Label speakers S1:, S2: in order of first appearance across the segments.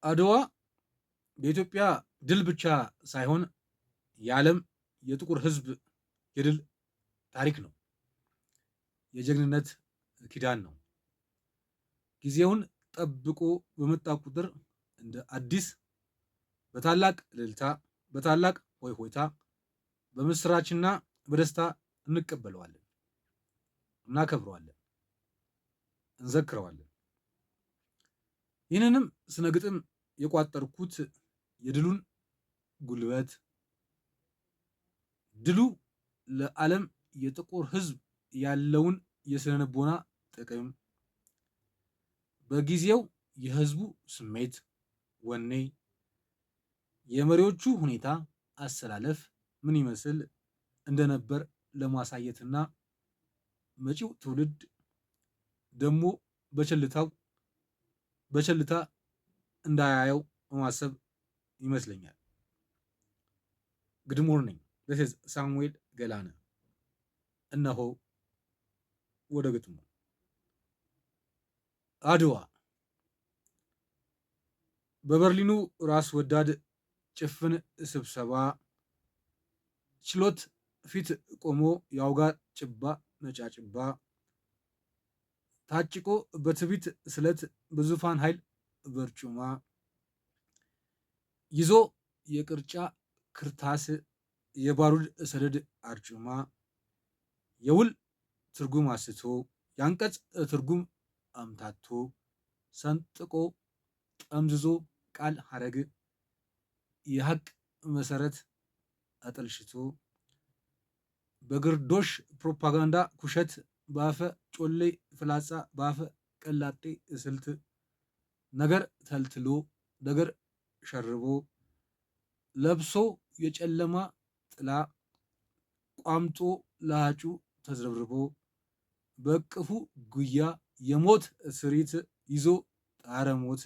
S1: አድዋ በኢትዮጵያ ድል ብቻ ሳይሆን የዓለም የጥቁር ሕዝብ የድል ታሪክ ነው። የጀግንነት ኪዳን ነው። ጊዜውን ጠብቆ በመጣ ቁጥር እንደ አዲስ በታላቅ እልልታ፣ በታላቅ ሆይሆይታ፣ በምስራችና በደስታ እንቀበለዋለን፣ እናከብረዋለን፣ እንዘክረዋለን። ይህንንም ስነ ግጥም የቋጠርኩት የድሉን ጉልበት፣ ድሉ ለዓለም የጥቁር ሕዝብ ያለውን የስነ ልቦና ጥቅም፣ በጊዜው የህዝቡ ስሜት፣ ወኔ፣ የመሪዎቹ ሁኔታ አሰላለፍ ምን ይመስል እንደነበር ለማሳየትና መጪው ትውልድ ደግሞ በቸልታ እንዳያየው በማሰብ ይመስለኛል። ጉድ ሞርኒንግ this is ሳሙኤል ገላነ። እነሆ ወደ ግጥሙ። አድዋ በበርሊኑ ራስ ወዳድ ጭፍን ስብሰባ ችሎት ፊት ቆሞ ያውጋ ጭባ ነጫጭባ ታጭቆ በትቢት ስለት በዙፋን ኃይል በርጩማ ይዞ የቅርጫ ክርታስ የባሩድ ሰደድ አርጩማ የውል ትርጉም አስቶ የአንቀጽ ትርጉም አምታቶ ሰንጥቆ ጠምዝዞ ቃል ሐረግ የሐቅ መሰረት አጠልሽቶ በግርዶሽ ፕሮፓጋንዳ ኩሸት በአፈ ጮሌ ፍላጻ በአፈ ቀላጤ ስልት ነገር ተልትሎ ነገር ሸርቦ ለብሶ የጨለማ ጥላ ቋምጦ ለሃጩ ተዝረብርቦ በቅፉ ጉያ የሞት ስሪት ይዞ ጣረ ሞት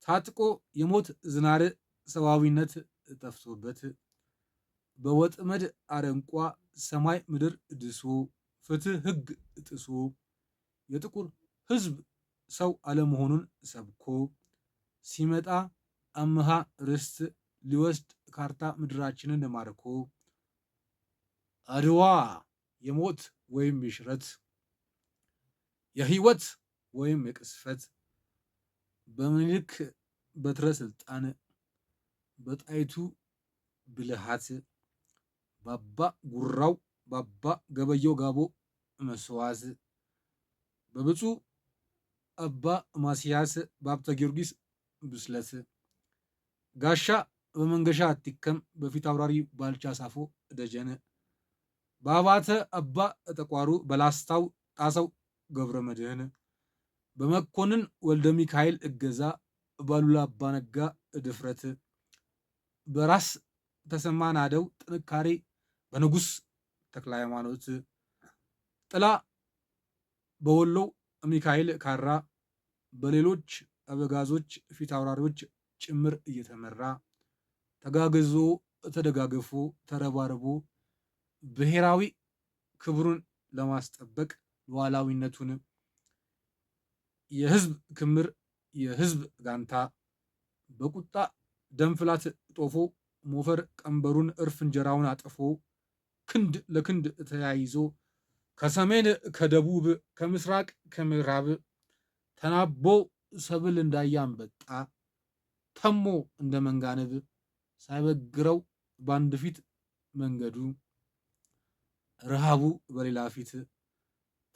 S1: ታጥቆ የሞት ዝናር ሰዋዊነት ጠፍቶበት በወጥመድ አረንቋ ሰማይ ምድር ድሶ ፍትህ ሕግ ጥሶ የጥቁር ሕዝብ ሰው አለመሆኑን ሰብኮ ሲመጣ አምሃ ርስት ሊወስድ ካርታ ምድራችንን ማርኮ አድዋ የሞት ወይም የሽረት የህይወት ወይም የቅስፈት በምኒልክ በትረ ስልጣን በጣይቱ ብልሃት ባባ ጉራው ባባ ገበየው ጋቦ መስዋዕት በብፁዕ አባ ማስያስ በሀብተ ጊዮርጊስ ብስለት ጋሻ በመንገሻ አቲከም በፊት አውራሪ ባልቻ ሳፎ ደጀን በአባተ አባ ጠቋሩ በላስታው ጣሰው ገብረ መድህን በመኮንን ወልደ ሚካኤል እገዛ ባሉላ አባ ነጋ ድፍረት በራስ ተሰማ ናደው ጥንካሬ በንጉስ ተክለ ሃይማኖት ጥላ በወሎ ሚካኤል ካራ በሌሎች አበጋዞች ፊት አውራሪዎች ጭምር እየተመራ ተጋግዞ ተደጋግፎ ተረባርቦ ብሔራዊ ክብሩን ለማስጠበቅ ሉዓላዊነቱን የህዝብ ክምር የህዝብ ጋንታ በቁጣ ደንፍላት ጦፎ ሞፈር ቀንበሩን እርፍ እንጀራውን አጥፎ ክንድ ለክንድ ተያይዞ ከሰሜን ከደቡብ ከምስራቅ ከምዕራብ ተናቦ ሰብል እንዳያንበጣ ተሞ እንደ መንጋነብ ሳይበግረው በአንድ ፊት መንገዱ ረሃቡ በሌላ ፊት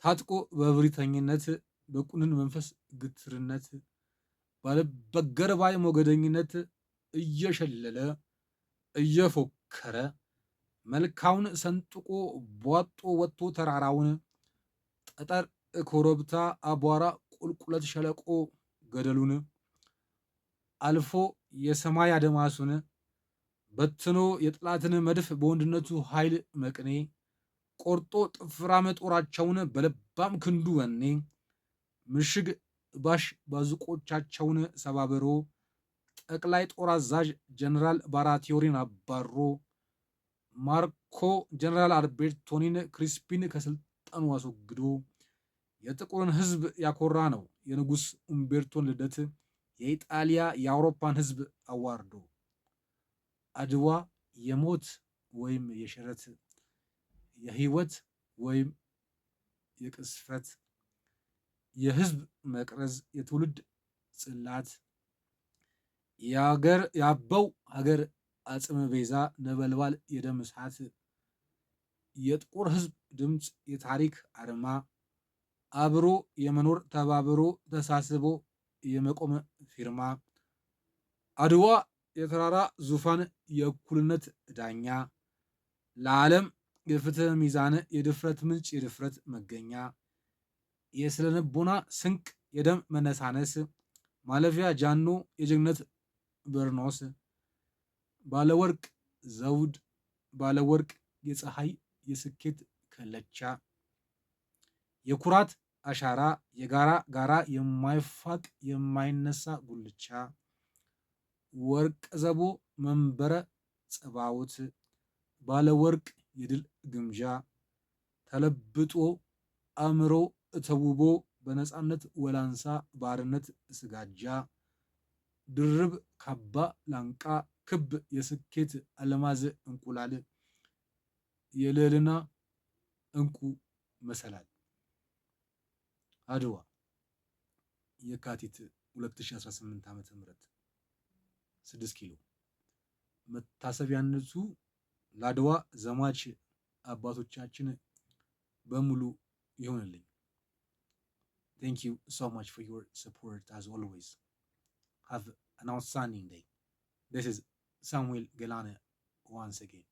S1: ታጥቆ በብሪተኝነት በቁንን መንፈስ ግትርነት ባለበገር ባይ ሞገደኝነት እየሸለለ እየፎከረ መልካውን ሰንጥቆ ቧጦ ወጥቶ ተራራውን ጠጠር ኮረብታ አቧራ ቁልቁለት ሸለቆ ገደሉን አልፎ የሰማይ አደማሱን በትኖ የጥላትን መድፍ በወንድነቱ ኃይል መቅኔ ቆርጦ ጥፍራመ ጦራቸውን በለባም ክንዱ ወኔ ምሽግ ባሽ ባዙቆቻቸውን ሰባብሮ ጠቅላይ ጦር አዛዥ ጀነራል ባራቲዮሪን አባሮ ማርኮ ጀነራል አልቤርቶኒን ክሪስፒን ከስልጣኑ አስወግዶ የጥቁርን ሕዝብ ያኮራ ነው የንጉስ ኡምቤርቶን ልደት የኢጣሊያ የአውሮፓን ሕዝብ አዋርዶ አድዋ የሞት ወይም የሽረት የህይወት ወይም የቅስፈት የህዝብ መቅረዝ የትውልድ ጽላት የአበው ሀገር አጽመ ቤዛ ነበልባል የደም እሳት የጥቁር ህዝብ ድምፅ የታሪክ አርማ አብሮ የመኖር ተባብሮ ተሳስቦ የመቆም ፊርማ አድዋ የተራራ ዙፋን የእኩልነት ዳኛ ለዓለም የፍትህ ሚዛን የድፍረት ምንጭ የድፍረት መገኛ የስለንቦና ስንቅ የደም መነሳነስ ማለፊያ ጃኖ የጀግነት በርኖስ ባለወርቅ ዘውድ ባለወርቅ የፀሐይ የስኬት ከለቻ የኩራት አሻራ የጋራ ጋራ የማይፋቅ የማይነሳ ጉልቻ ወርቅ ዘቦ መንበረ ጸባዖት ባለወርቅ የድል ግምጃ ተለብጦ አእምሮ ተውቦ በነፃነት ወላንሳ ባርነት ስጋጃ ድርብ ካባ ላንቃ ክብ የስኬት አለማዝ እንቁላል የልዕልና እንቁ መሰላል አድዋ የካቲት 2018 ዓ.ም 6 ኪሎ መታሰቢያነቱ ለአድዋ ዘማች አባቶቻችን በሙሉ ይሆንልኝ። Thank you so much for your support as always. Have an outstanding day. This is Samuel Gelane once again.